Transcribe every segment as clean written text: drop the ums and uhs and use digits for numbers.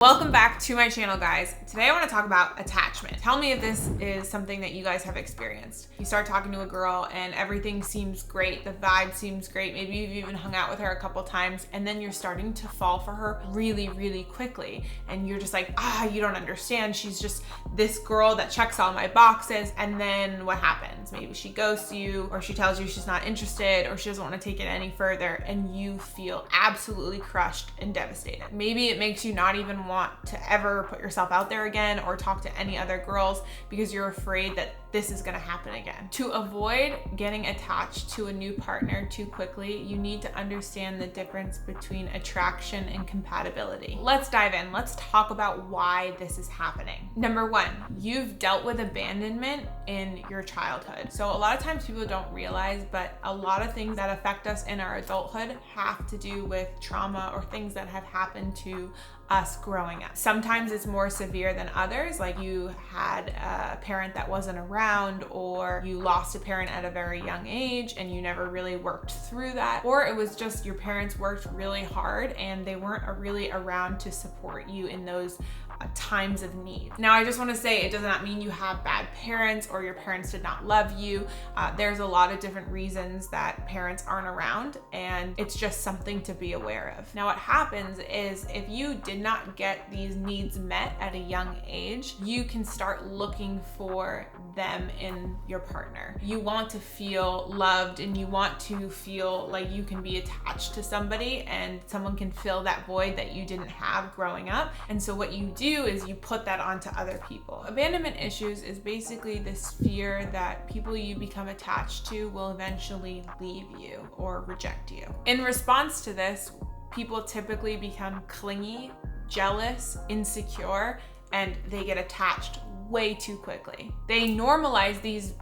Welcome back to my channel, guys. Today I want to talk about attachment. Tell me if this is something that you guys have experienced. You start talking to a girl and everything seems great, the vibe seems great, maybe you've even hung out with her a couple times, and then you're starting to fall for her really quickly, and you're just like, you don't understand, she's just this girl that checks all my boxes. And then what happens? Maybe she ghosts you, or she tells you she's not interested, or she doesn't want to take it any further, and you feel absolutely crushed and devastated. Maybe it makes you not even want to ever put yourself out there again or talk to any other girls because you're afraid that this is going to happen again. To avoid getting attached to a new partner too quickly, you need to understand the difference between attraction and compatibility. Let's dive in. Let's talk about why this is happening. Number one, you've dealt with abandonment in your childhood. So a lot of times people don't realize, but a lot of things that affect us in our adulthood have to do with trauma or things that have happened to us growing up. Sometimes it's more severe than others, like you had a parent that wasn't around, or you lost a parent at a very young age and you never really worked through that, or it was just your parents worked really hard and they weren't really around to support you in those times of need. Now, I just want to say it does not mean you have bad parents or your parents did not love you. There's a lot of different reasons that parents aren't around, and it's just something to be aware of. Now, what happens is if you did not get these needs met at a young age, you can start looking for them in your partner. You want to feel loved and you want to feel like you can be attached to somebody and someone can fill that void that you didn't have growing up. And so what you do is you put that onto other people. Abandonment issues is basically this fear that people you become attached to will eventually leave you or reject you. In response to this, people typically become clingy, jealous, insecure, and they get attached way too quickly. They normalize these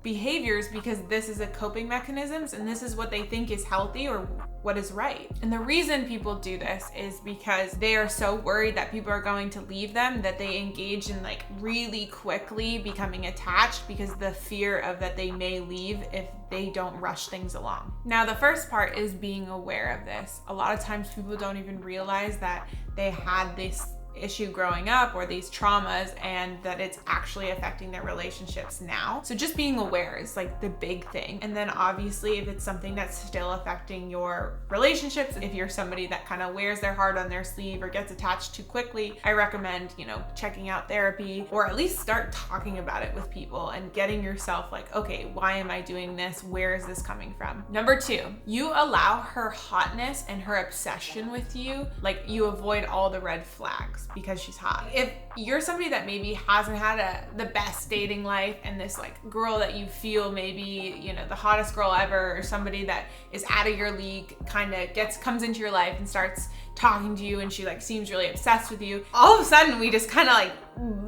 behaviors because this is a coping mechanisms and this is what they think is healthy or what is right. And the reason people do this is because they are so worried that people are going to leave them that they engage in like really quickly becoming attached because the fear of that they may leave if they don't rush things along. Now, the first part is being aware of this. A lot of times people don't even realize that they had this issue growing up or these traumas and that it's actually affecting their relationships now. So just being aware is like the big thing. And then obviously if it's something that's still affecting your relationships, if you're somebody that kind of wears their heart on their sleeve or gets attached too quickly, I recommend, checking out therapy or at least start talking about it with people and getting yourself like, okay, why am I doing this? Where is this coming from? Number two, you allow her hotness and her obsession with you, like you avoid all the red flags because she's hot. If you're somebody that maybe hasn't had the best dating life and this like girl that you feel maybe, the hottest girl ever or somebody that is out of your league kind of comes into your life and starts talking to you and she like seems really obsessed with you, all of a sudden we just kind of like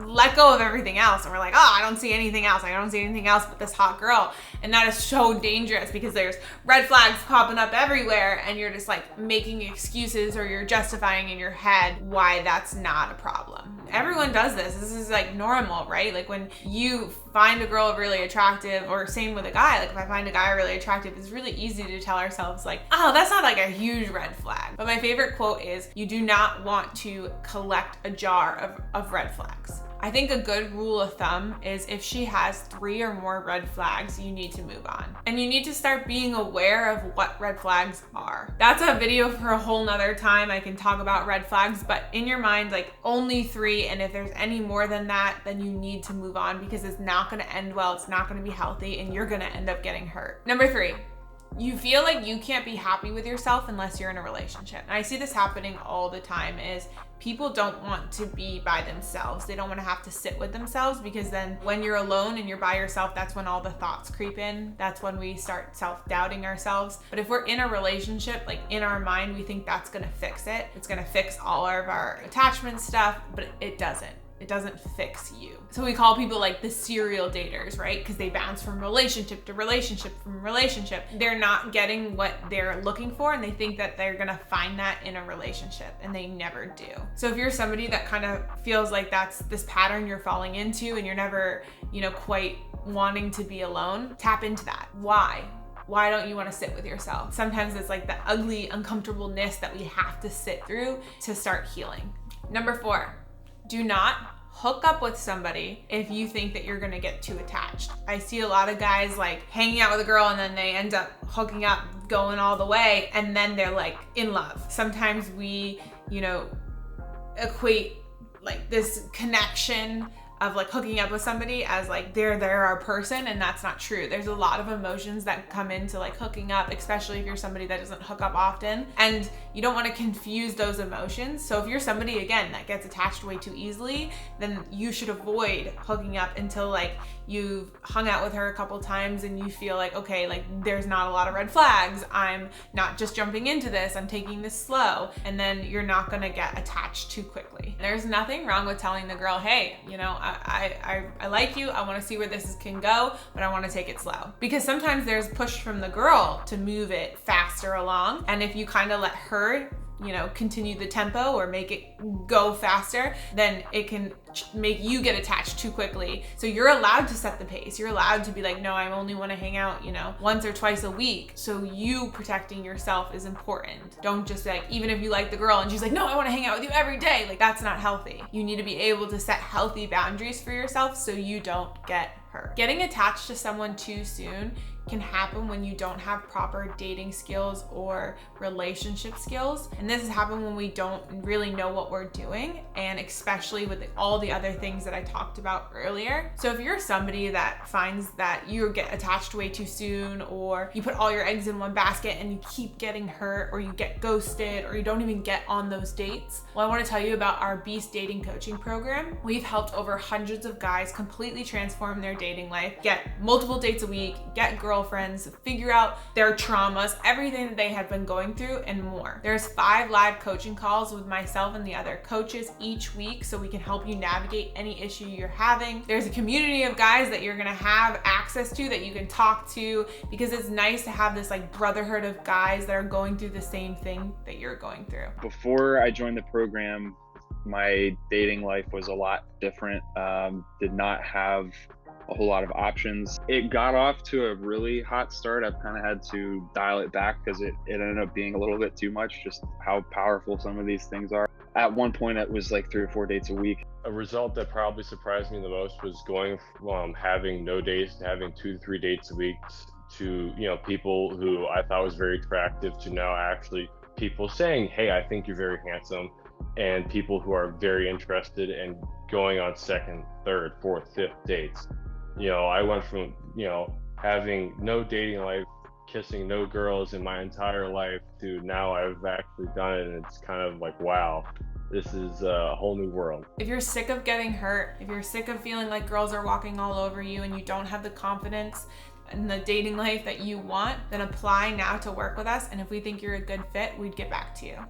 let go of everything else and we're like, I don't see anything else. I don't see anything else but this hot girl. And that is so dangerous because there's red flags popping up everywhere and you're just like making excuses or you're justifying in your head why that's not a problem. Everyone does this. This is like normal, right? Like when you find a girl really attractive, or same with a guy, like if I find a guy really attractive, it's really easy to tell ourselves like, that's not like a huge red flag. But my favorite quote is, you do not want to collect a jar of red flags. I think a good rule of thumb is if she has 3 or more red flags, you need to move on. And you need to start being aware of what red flags are. That's a video for a whole nother time. I can talk about red flags, but in your mind, like only 3. And if there's any more than that, then you need to move on because it's not gonna end well. It's not gonna be healthy and you're gonna end up getting hurt. Number 3. You feel like you can't be happy with yourself unless you're in a relationship. And I see this happening all the time is people don't want to be by themselves. They don't want to have to sit with themselves because then when you're alone and you're by yourself, that's when all the thoughts creep in. That's when we start self-doubting ourselves. But if we're in a relationship, like in our mind, we think that's going to fix it. It's going to fix all of our attachment stuff, but it doesn't. It doesn't fix you. So we call people like the serial daters, right? Because they bounce from relationship to relationship from relationship. They're not getting what they're looking for and they think that they're gonna find that in a relationship and they never do. So if you're somebody that kind of feels like that's this pattern you're falling into and you're never, quite wanting to be alone, tap into that. Why? Why don't you want to sit with yourself? Sometimes it's like the ugly uncomfortableness that we have to sit through to start healing. Number 4, do not hook up with somebody if you think that you're gonna get too attached. I see a lot of guys like hanging out with a girl and then they end up hooking up, going all the way, and then they're like in love. Sometimes we, equate like this connection of like hooking up with somebody as like they're our person, and that's not true. There's a lot of emotions that come into like hooking up, especially if you're somebody that doesn't hook up often, and you don't want to confuse those emotions. So if you're somebody, again, that gets attached way too easily, then you should avoid hooking up until like you've hung out with her a couple times and you feel like, okay, like there's not a lot of red flags, I'm not just jumping into this, I'm taking this slow, and then you're not gonna get attached too quickly. There's nothing wrong with telling the girl, hey, I like you, I want to see where this can go, but I want to take it slow. Because sometimes there's push from the girl to move it faster along, and if you kind of let her continue the tempo or make it go faster, then it can make you get attached too quickly. So you're allowed to set the pace. You're allowed to be like, no, I only want to hang out, once or twice a week. So you protecting yourself is important. Don't just like, even if you like the girl and she's like, no, I want to hang out with you every day. Like, that's not healthy. You need to be able to set healthy boundaries for yourself so you don't get hurt. Getting attached to someone too soon can happen when you don't have proper dating skills or relationship skills. And this has happened when we don't really know what we're doing, and especially with all the other things that I talked about earlier. So if you're somebody that finds that you get attached way too soon, or you put all your eggs in one basket and you keep getting hurt, or you get ghosted, or you don't even get on those dates, well, I want to tell you about our Beast Dating Coaching Program. We've helped over hundreds of guys completely transform their dating life, get multiple dates a week, get girlfriends, figure out their traumas, everything that they had been going through, and more. There's 5 live coaching calls with myself and the other coaches each week, so we can help you navigate any issue you're having. There's a community of guys that you're gonna have access to, that you can talk to, because it's nice to have this like brotherhood of guys that are going through the same thing that you're going through. Before I joined the program, my dating life was a lot different. Did not have a whole lot of options. It got off to a really hot start. I've kind of had to dial it back because it ended up being a little bit too much, just how powerful some of these things are. At one point, it was like 3 or 4 dates a week. A result that probably surprised me the most was going from having no dates to having 2 to 3 dates a week to, people who I thought was very attractive to now actually people saying, hey, I think you're very handsome, and people who are very interested and going on 2nd, 3rd, 4th, 5th dates. I went from, having no dating life, kissing no girls in my entire life, to now I've actually done it, and it's kind of like, wow, this is a whole new world. If you're sick of getting hurt, if you're sick of feeling like girls are walking all over you and you don't have the confidence in the dating life that you want, then apply now to work with us. And if we think you're a good fit, we'd get back to you.